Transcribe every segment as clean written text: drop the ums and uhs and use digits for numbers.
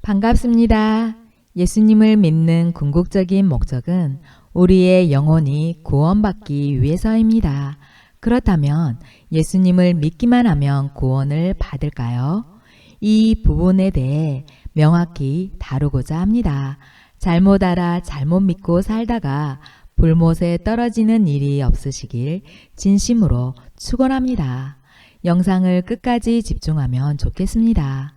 반갑습니다. 예수님을 믿는 궁극적인 목적은 우리의 영혼이 구원받기 위해서입니다. 그렇다면 예수님을 믿기만 하면 구원을 받을까요? 이 부분에 대해 명확히 다루고자 합니다. 잘못 알아 잘못 믿고 살다가 불못에 떨어지는 일이 없으시길 진심으로 축원합니다. 영상을 끝까지 집중하면 좋겠습니다.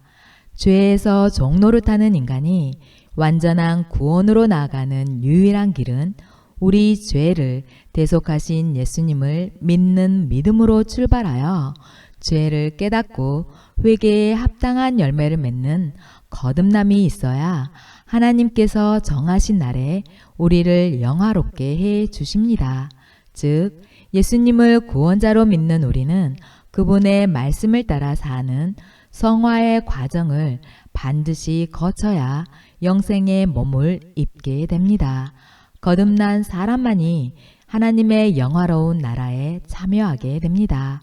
죄에서 종노릇하는 인간이 완전한 구원으로 나아가는 유일한 길은 우리 죄를 대속하신 예수님을 믿는 믿음으로 출발하여 죄를 깨닫고 회개에 합당한 열매를 맺는 거듭남이 있어야 하나님께서 정하신 날에 우리를 영화롭게 해 주십니다. 즉 예수님을 구원자로 믿는 우리는 그분의 말씀을 따라 사는 성화의 과정을 반드시 거쳐야 영생의 몸을 입게 됩니다. 거듭난 사람만이 하나님의 영화로운 나라에 참여하게 됩니다.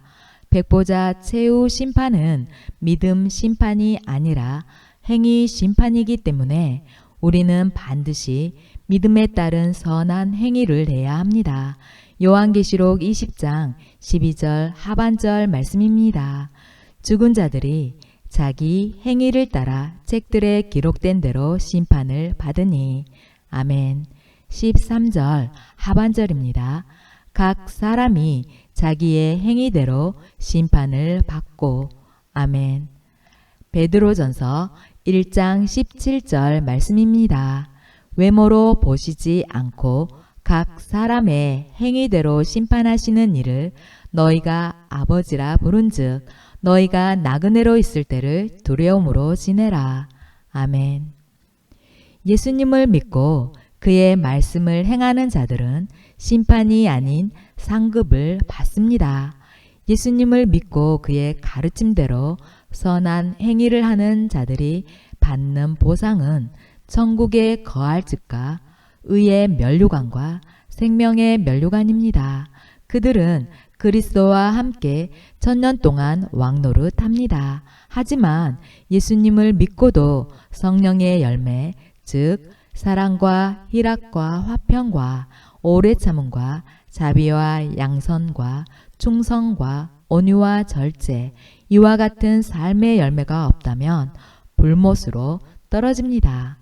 백보자 최후 심판은 믿음 심판이 아니라 행위 심판이기 때문에 우리는 반드시 믿음에 따른 선한 행위를 해야 합니다. 요한계시록 20장 12절 하반절 말씀입니다. 죽은 자들이 자기 행위를 따라 책들에 기록된 대로 심판을 받으니. 아멘. 13절 하반절입니다. 각 사람이 자기의 행위대로 심판을 받고. 아멘. 베드로전서 1장 17절 말씀입니다. 외모로 보시지 않고 각 사람의 행위대로 심판하시는 이를 너희가 아버지라 부른즉 너희가 나그네로 있을 때를 두려움으로 지내라. 아멘. 예수님을 믿고 그의 말씀을 행하는 자들은 심판이 아닌 상급을 받습니다. 예수님을 믿고 그의 가르침대로 선한 행위를 하는 자들이 받는 보상은 천국에 거할 집과 의의 면류관과 생명의 면류관입니다. 그들은 그리스도와 함께 천년 동안 왕노릇합니다. 하지만 예수님을 믿고도 성령의 열매, 즉 사랑과 희락과 화평과 오래 참음과 자비와 양선과 충성과 온유와 절제, 이와 같은 삶의 열매가 없다면 불못으로 떨어집니다.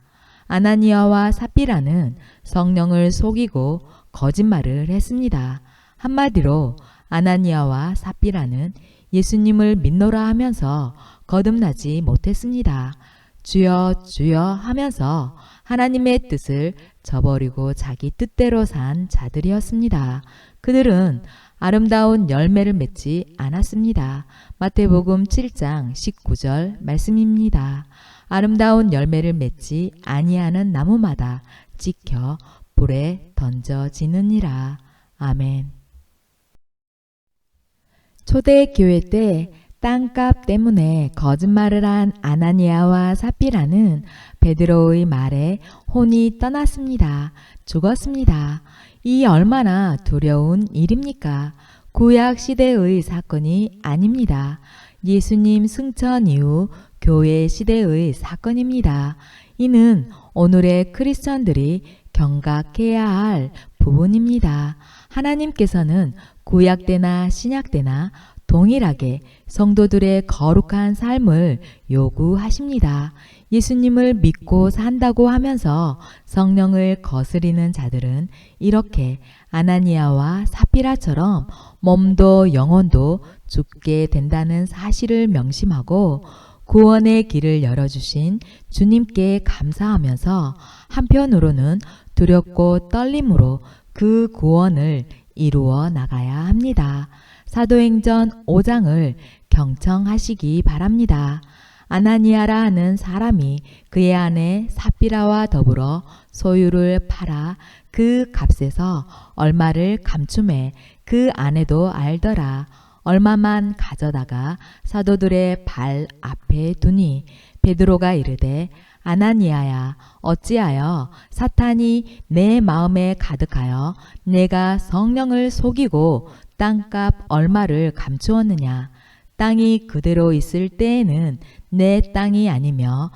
아나니아와 삽비라는 성령을 속이고 거짓말을 했습니다. 한마디로 아나니아와 삽비라는 예수님을 믿노라 하면서 거듭나지 못했습니다. 주여 주여 하면서 하나님의 뜻을 저버리고 자기 뜻대로 산 자들이었습니다. 그들은 아름다운 열매를 맺지 않았습니다. 마태복음 7장 19절 말씀입니다. 아름다운 열매를 맺지 아니하는 나무마다 찍혀 불에 던져지느니라. 아멘. 초대교회 때 땅값 때문에 거짓말을 한 아나니아와 삽비라는 베드로의 말에 혼이 떠났습니다. 죽었습니다. 이 얼마나 두려운 일입니까? 구약 시대의 사건이 아닙니다. 예수님 승천 이후 교회 시대의 사건입니다. 이는 오늘의 크리스천들이 경각해야 할 부분입니다. 하나님께서는 구약 때나 신약 때나 동일하게 성도들의 거룩한 삶을 요구하십니다. 예수님을 믿고 산다고 하면서 성령을 거스리는 자들은 이렇게 아나니아와 삽비라처럼 몸도 영혼도 죽게 된다는 사실을 명심하고 구원의 길을 열어주신 주님께 감사하면서 한편으로는 두렵고 떨림으로 그 구원을 이루어 나가야 합니다. 사도행전 5장을 경청하시기 바랍니다. 아나니아라 하는 사람이 그의 아내 삽비라와 더불어 소유를 팔아 그 값에서 얼마를 감춤해 그 아내도 알더라. 얼마만 가져다가 사도들의 발 앞에 두니 베드로가 이르되 아나니아야 어찌하여 사탄이 내 마음에 가득하여 내가 성령을 속이고 땅값 얼마를 감추었느냐. 땅이 그대로 있을 때에는 내 땅이 아니며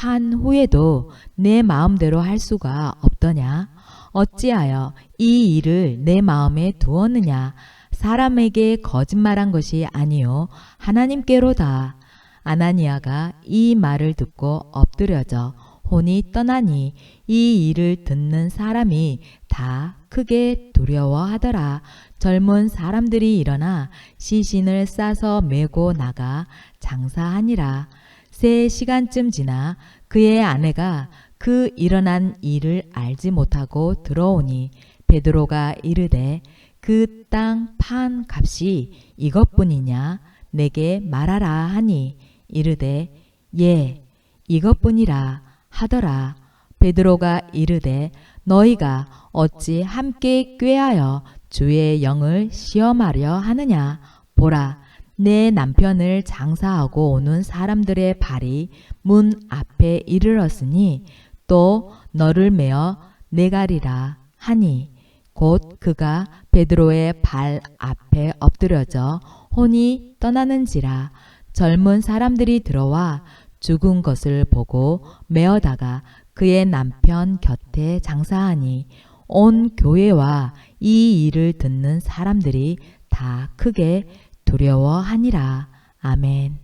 판 후에도 내 마음대로 할 수가 없더냐? 어찌하여 이 일을 내 마음에 두었느냐? 사람에게 거짓말한 것이 아니요 하나님께로다. 아나니아가 이 말을 듣고 엎드려져 혼이 떠나니 이 일을 듣는 사람이 다 크게 두려워하더라. 젊은 사람들이 일어나 시신을 싸서 메고 나가 장사하니라. 3시간쯤 지나 그의 아내가 그 일어난 일을 알지 못하고 들어오니 베드로가 이르되 그 땅 판 값이 이것뿐이냐? 내게 말하라 하니 이르되 예 이것뿐이라 하더라. 베드로가 이르되 너희가 어찌 함께 꾀하여 주의 영을 시험하려 하느냐? 보라 내 남편을 장사하고 오는 사람들의 발이 문 앞에 이르렀으니 또 너를 메어 내가리라 하니 곧 그가 베드로의 발 앞에 엎드려져 혼이 떠나는지라. 젊은 사람들이 들어와 죽은 것을 보고 메어다가 그의 남편 곁에 장사하니 온 교회와 이 일을 듣는 사람들이 다 크게 두려워하니라. 아멘.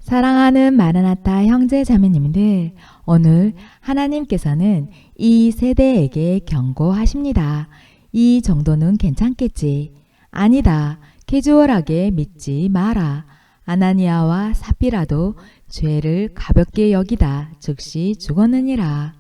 사랑하는 마라나타 형제 자매님들, 오늘 하나님께서는 이 세대에게 경고하십니다. 이 정도는 괜찮겠지. 아니다. 캐주얼하게 믿지 마라. 아나니아와 삽비라도 죄를 가볍게 여기다 즉시 죽었느니라.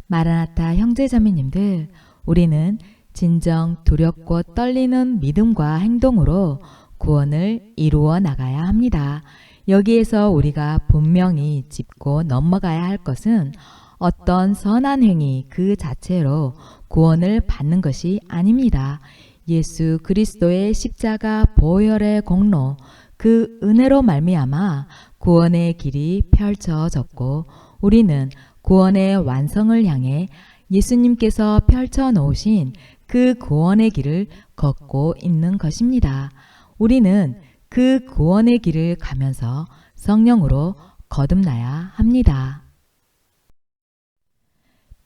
마라나타 형제 자매님들, 우리는 진정 두렵고 떨리는 믿음과 행동으로 구원을 이루어 나가야 합니다. 여기에서 우리가 분명히 짚고 넘어가야 할 것은 어떤 선한 행위 그 자체로 구원을 받는 것이 아닙니다. 예수 그리스도의 십자가 보혈의 공로, 그 은혜로 말미암아 구원의 길이 펼쳐졌고 우리는 구원의 완성을 향해 예수님께서 펼쳐 놓으신 그 구원의 길을 걷고 있는 것입니다. 우리는 그 구원의 길을 가면서 성령으로 거듭나야 합니다.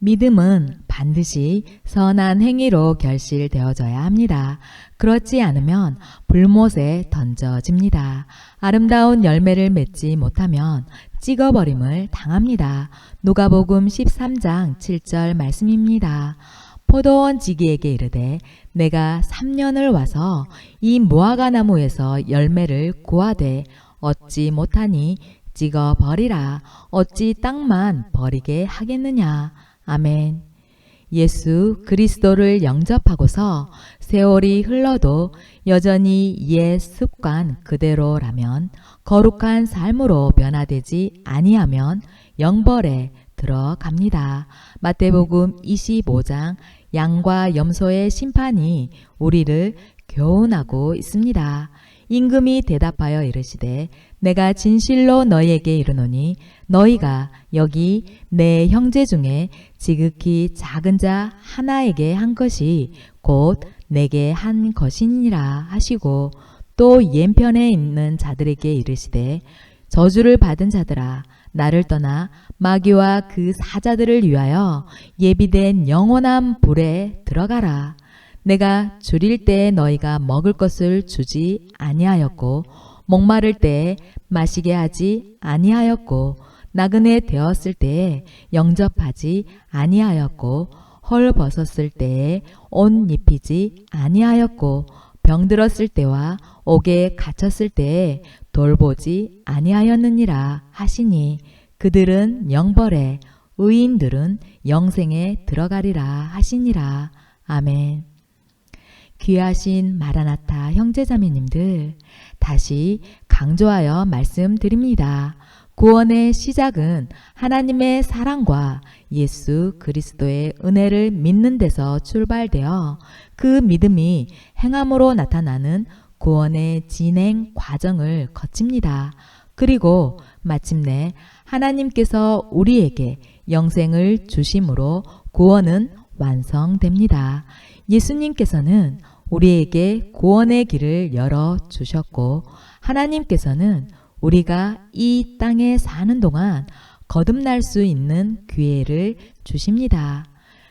믿음은 반드시 선한 행위로 결실되어져야 합니다. 그렇지 않으면 불못에 던져집니다. 아름다운 열매를 맺지 못하면 찍어버림을 당합니다. 누가복음 13장 7절 말씀입니다. 포도원 지기에게 이르되 내가 3년을 와서 이 무화과 나무에서 열매를 구하되 얻지 못하니 찍어 버리라. 어찌 땅만 버리게 하겠느냐. 아멘. 예수 그리스도를 영접하고서 세월이 흘러도 여전히 옛 습관 그대로라면, 거룩한 삶으로 변화되지 아니하면 영벌에 들어갑니다. 마태복음 25장 양과 염소의 심판이 우리를 교훈하고 있습니다. 임금이 대답하여 이르시되 내가 진실로 너희에게 이르노니 너희가 여기 내 형제 중에 지극히 작은 자 하나에게 한 것이 곧 내게 한 것이니라 하시고, 또 왼편에 있는 자들에게 이르시되 저주를 받은 자들아 나를 떠나 마귀와 그 사자들을 위하여 예비된 영원한 불에 들어가라. 내가 줄일 때에 너희가 먹을 것을 주지 아니하였고 목마를 때에 마시게 하지 아니하였고 나그네 되었을 때에 영접하지 아니하였고 헐벗었을 때에 옷 입히지 아니하였고 병들었을 때와 옥에 갇혔을 때에 돌보지 아니하였느니라 하시니 그들은 영벌에 의인들은 영생에 들어가리라 하시니라. 아멘. 귀하신 마라나타 형제자매님들, 다시 강조하여 말씀드립니다. 구원의 시작은 하나님의 사랑과 예수 그리스도의 은혜를 믿는 데서 출발되어 그 믿음이 행함으로 나타나는 구원의 진행 과정을 거칩니다. 그리고 마침내 하나님께서 우리에게 영생을 주심으로 구원은 완성됩니다. 예수님께서는 우리에게 구원의 길을 열어 주셨고 하나님께서는 우리가 이 땅에 사는 동안 거듭날 수 있는 기회를 주십니다.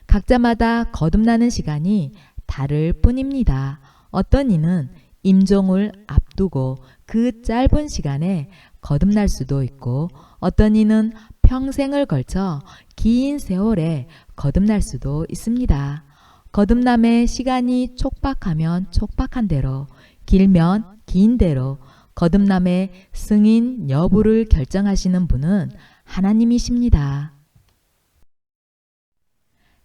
각자마다 거듭나는 시간이 다를 뿐입니다. 어떤 이는 임종을 앞두고 그 짧은 시간에 거듭날 수도 있고 어떤 이는 평생을 걸쳐 긴 세월에 거듭날 수도 있습니다. 거듭남의 시간이 촉박하면 촉박한 대로, 길면 긴 대로 거듭남의 승인 여부를 결정하시는 분은 하나님이십니다.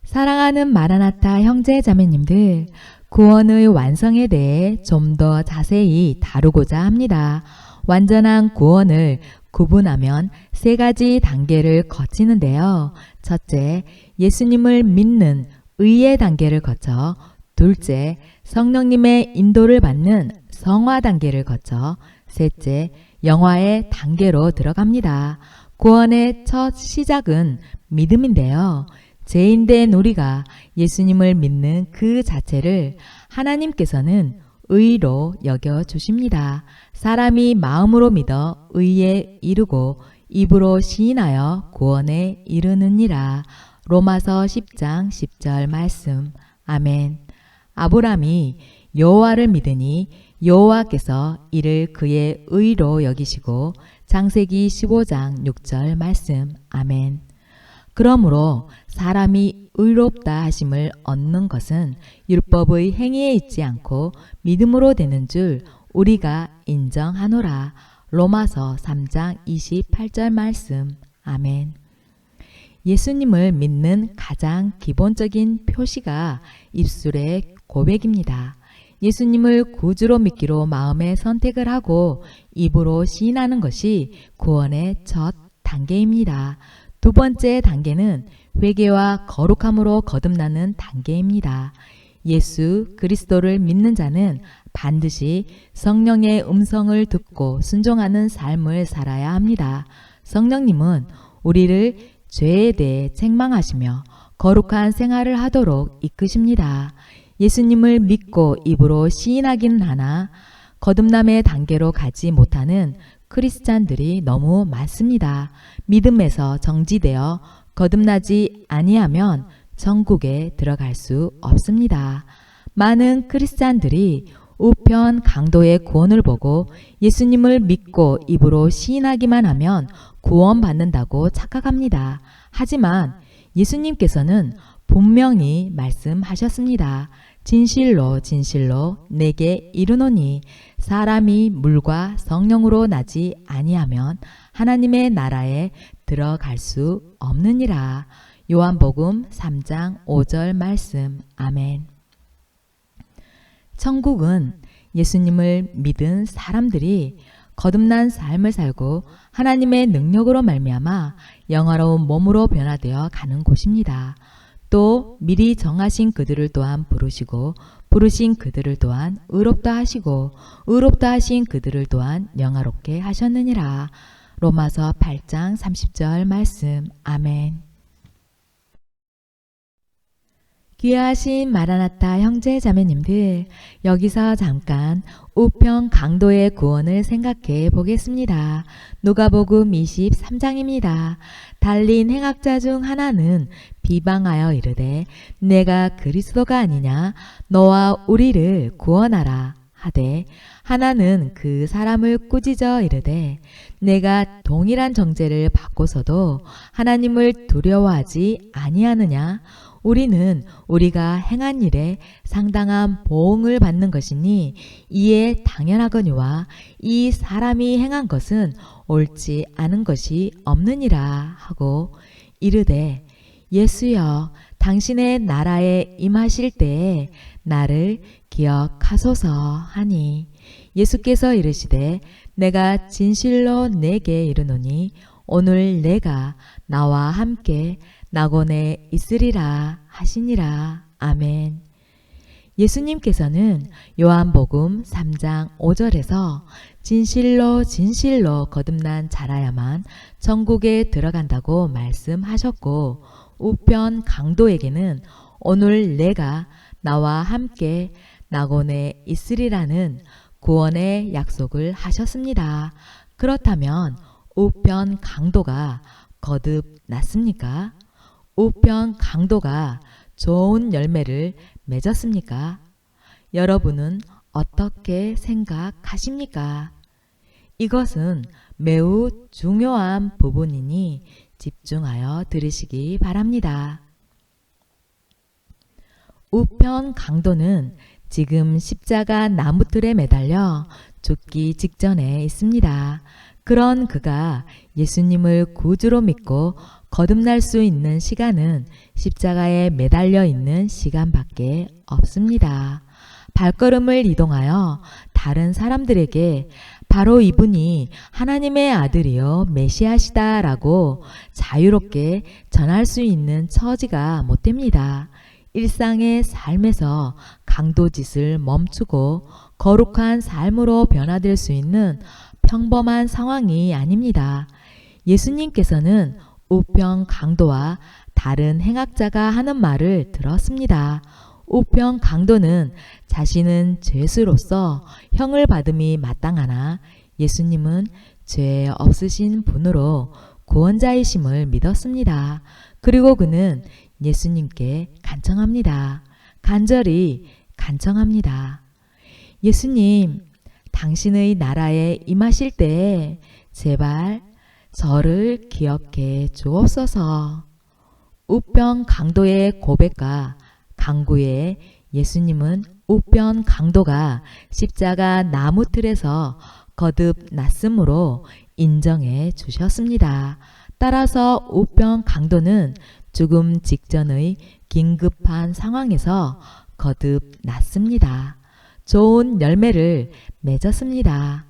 사랑하는 마라나타 형제 자매님들, 구원의 완성에 대해 좀 더 자세히 다루고자 합니다. 완전한 구원을 구분하면 세 가지 단계를 거치는데요. 첫째, 예수님을 믿는 의의 단계를 거쳐, 둘째, 성령님의 인도를 받는 성화 단계를 거쳐, 셋째, 영화의 단계로 들어갑니다. 구원의 첫 시작은 믿음인데요. 죄인된 우리가 예수님을 믿는 그 자체를 하나님께서는 의로 여겨 주십니다. 사람이 마음으로 믿어 의에 이르고 입으로 시인하여 구원에 이르느니라. 로마서 10장 10절 말씀. 아멘. 아브라함이 여호와를 믿으니 여호와께서 이를 그의 의로 여기시고 창세기 15장 6절 말씀. 아멘. 그러므로 사람이 의롭다 하심을 얻는 것은 율법의 행위에 있지 않고 믿음으로 되는 줄 우리가 인정하노라. 로마서 3장 28절 말씀. 아멘. 예수님을 믿는 가장 기본적인 표시가 입술의 고백입니다. 예수님을 구주로 믿기로 마음에 선택을 하고 입으로 시인하는 것이 구원의 첫 단계입니다. 두 번째 단계는 회개와 거룩함으로 거듭나는 단계입니다. 예수 그리스도를 믿는 자는 반드시 성령의 음성을 듣고 순종하는 삶을 살아야 합니다. 성령님은 우리를 죄에 대해 책망하시며 거룩한 생활을 하도록 이끄십니다. 예수님을 믿고 입으로 시인하기는 하나 거듭남의 단계로 가지 못하는 크리스찬들이 너무 많습니다. 믿음에서 정지되어 거듭나지 아니하면 천국에 들어갈 수 없습니다. 많은 크리스찬들이 우편 강도의 구원을 보고 예수님을 믿고 입으로 시인하기만 하면 구원받는다고 착각합니다. 하지만 예수님께서는 분명히 말씀하셨습니다. 진실로 진실로 내게 이르노니 사람이 물과 성령으로 나지 아니하면 하나님의 나라에 들어갈 수 없느니라. 요한복음 3장 5절 말씀. 아멘. 천국은 예수님을 믿은 사람들이 거듭난 삶을 살고 하나님의 능력으로 말미암아 영화로운 몸으로 변화되어 가는 곳입니다. 또 미리 정하신 그들을 또한 부르시고 부르신 그들을 또한 의롭다 하시고 의롭다 하신 그들을 또한 영화롭게 하셨느니라. 로마서 8장 30절 말씀. 아멘. 귀하신 마라나타 형제 자매님들, 여기서 잠깐 우편 강도의 구원을 생각해 보겠습니다. 누가복음 23장입니다. 달린 행악자 중 하나는 비방하여 이르되 내가 그리스도가 아니냐 너와 우리를 구원하라 하되 하나는 그 사람을 꾸짖어 이르되 내가 동일한 정죄를 받고서도 하나님을 두려워하지 아니하느냐 우리는 우리가 행한 일에 상당한 보응을 받는 것이니 이에 당연하거니와 이 사람이 행한 것은 옳지 않은 것이 없느니라 하고 이르되 예수여 당신의 나라에 임하실 때에 나를 기억하소서 하니 예수께서 이르시되 내가 진실로 내게 이르노니 오늘 내가 나와 함께 낙원에 있으리라 하시니라. 아멘. 예수님께서는 요한복음 3장 5절에서 진실로 진실로 거듭난 자라야만 천국에 들어간다고 말씀하셨고 우편 강도에게는 오늘 내가 나와 함께 낙원에 있으리라는 구원의 약속을 하셨습니다. 그렇다면 우편 강도가 거듭 났습니까? 우편 강도가 좋은 열매를 맺었습니까? 여러분은 어떻게 생각하십니까? 이것은 매우 중요한 부분이니 집중하여 들으시기 바랍니다. 우편 강도는 지금 십자가 나무틀에 매달려 죽기 직전에 있습니다. 그런 그가 예수님을 구주로 믿고 거듭날 수 있는 시간은 십자가에 매달려 있는 시간밖에 없습니다. 발걸음을 이동하여 다른 사람들에게 바로 이분이 하나님의 아들이요 메시아시다라고 자유롭게 전할 수 있는 처지가 못 됩니다. 일상의 삶에서 강도짓을 멈추고 거룩한 삶으로 변화될 수 있는 평범한 상황이 아닙니다. 예수님께서는 우편 강도와 다른 행악자가 하는 말을 들었습니다. 우편 강도는 자신은 죄수로서 형을 받음이 마땅하나 예수님은 죄 없으신 분으로 구원자이심을 믿었습니다. 그리고 그는 예수님께 간청합니다. 간절히 간청합니다. 예수님, 당신의 나라에 임하실 때에 제발 저를 기억해 주옵소서. 우편 강도의 고백과 강구에 예수님은 우편 강도가 십자가 나무틀에서 거듭 났으므로 인정해 주셨습니다. 따라서 우편 강도는 죽음 직전의 긴급한 상황에서 거듭 났습니다. 좋은 열매를 맺었습니다.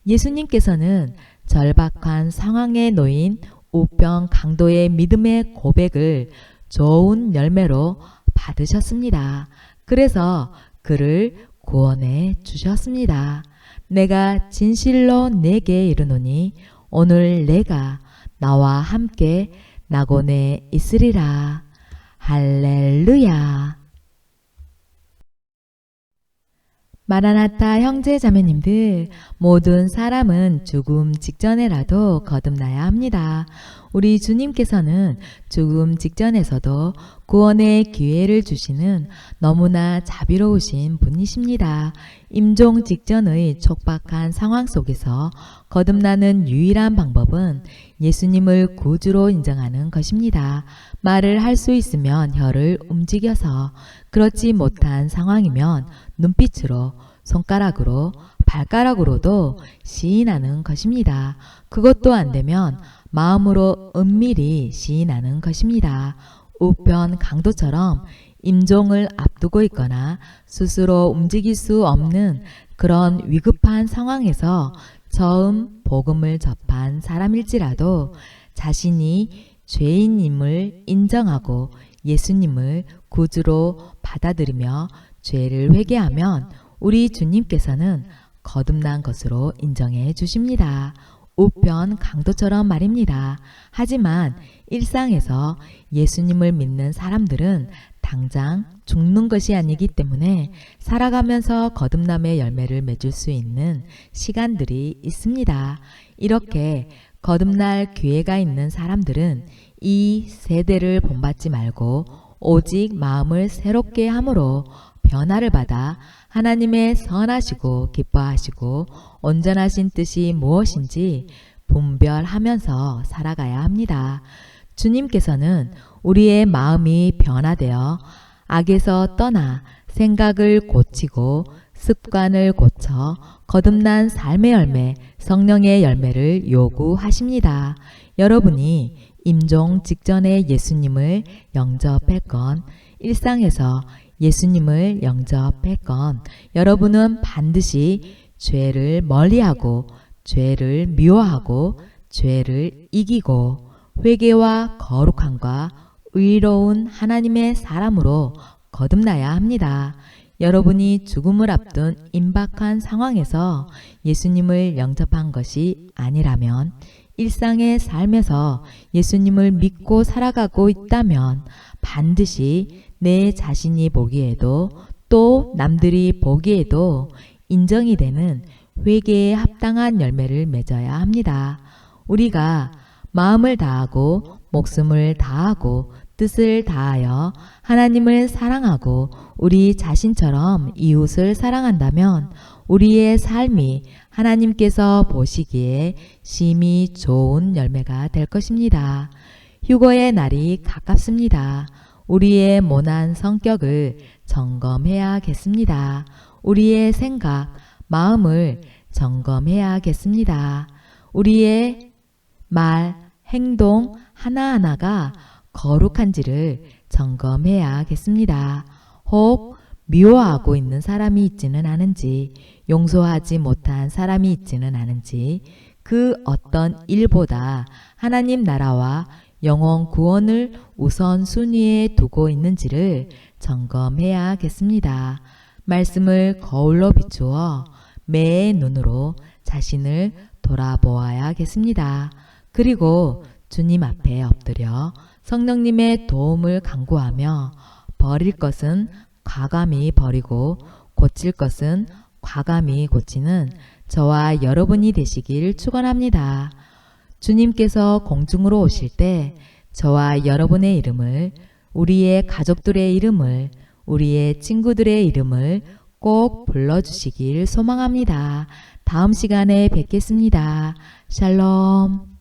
예수님께서는 절박한 상황에 놓인 우편 강도의 믿음의 고백을 좋은 열매로 받으셨습니다. 그래서 그를 구원해 주셨습니다. 내가 진실로 내게 이르노니 오늘 내가 나와 함께 낙원에 있으리라. 할렐루야. 마라나타 형제 자매님들, 모든 사람은 죽음 직전에라도 거듭나야 합니다. 우리 주님께서는 죽음 직전에서도 구원의 기회를 주시는 너무나 자비로우신 분이십니다. 임종 직전의 촉박한 상황 속에서 거듭나는 유일한 방법은 예수님을 구주로 인정하는 것입니다. 말을 할 수 있으면 혀를 움직여서, 그렇지 못한 상황이면 눈빛으로, 손가락으로, 발가락으로도 시인하는 것입니다. 그것도 안 되면 마음으로 은밀히 시인하는 것입니다. 우편 강도처럼 임종을 앞두고 있거나 스스로 움직일 수 없는 그런 위급한 상황에서 처음 복음을 접한 사람일지라도 자신이 죄인임을 인정하고 예수님을 구주로 받아들이며 죄를 회개하면 우리 주님께서는 거듭난 것으로 인정해 주십니다. 우편 강도처럼 말입니다. 하지만 일상에서 예수님을 믿는 사람들은 당장 죽는 것이 아니기 때문에 살아가면서 거듭남의 열매를 맺을 수 있는 시간들이 있습니다. 이렇게 거듭날 기회가 있는 사람들은 이 세대를 본받지 말고 오직 마음을 새롭게 함으로 변화를 받아 하나님의 선하시고 기뻐하시고 온전하신 뜻이 무엇인지 분별하면서 살아가야 합니다. 주님께서는 우리의 마음이 변화되어 악에서 떠나 생각을 고치고 습관을 고쳐 거듭난 삶의 열매, 성령의 열매를 요구하십니다. 여러분이 임종 직전에 예수님을 영접했건 일상에서 예수님을 영접했건 여러분은 반드시 죄를 멀리하고 죄를 미워하고 죄를 이기고 회개와 거룩함과 의로운 하나님의 사람으로 거듭나야 합니다. 여러분이 죽음을 앞둔 임박한 상황에서 예수님을 영접한 것이 아니라면 일상의 삶에서 예수님을 믿고 살아가고 있다면 반드시 내 자신이 보기에도 또 남들이 보기에도 인정이 되는 회개에 합당한 열매를 맺어야 합니다. 우리가 마음을 다하고 목숨을 다하고 뜻을 다하여 하나님을 사랑하고 우리 자신처럼 이웃을 사랑한다면 우리의 삶이 하나님께서 보시기에 심히 좋은 열매가 될 것입니다. 휴거의 날이 가깝습니다. 우리의 모난 성격을 점검해야겠습니다. 우리의 생각, 마음을 점검해야겠습니다. 우리의 말, 행동 하나하나가 거룩한지를 점검해야겠습니다. 혹 미워하고 있는 사람이 있지는 않은지, 용서하지 못한 사람이 있지는 않은지, 그 어떤 일보다 하나님 나라와 영혼 구원을 우선순위에 두고 있는지를 점검해야겠습니다. 말씀을 거울로 비추어 매의 눈으로 자신을 돌아보아야겠습니다. 그리고 주님 앞에 엎드려 성령님의 도움을 간구하며 버릴 것은 과감히 버리고 고칠 것은 과감히 고치는 저와 여러분이 되시길 축원합니다. 주님께서 공중으로 오실 때 저와 여러분의 이름을, 우리의 가족들의 이름을, 우리의 친구들의 이름을 꼭 불러주시길 소망합니다. 다음 시간에 뵙겠습니다. 샬롬.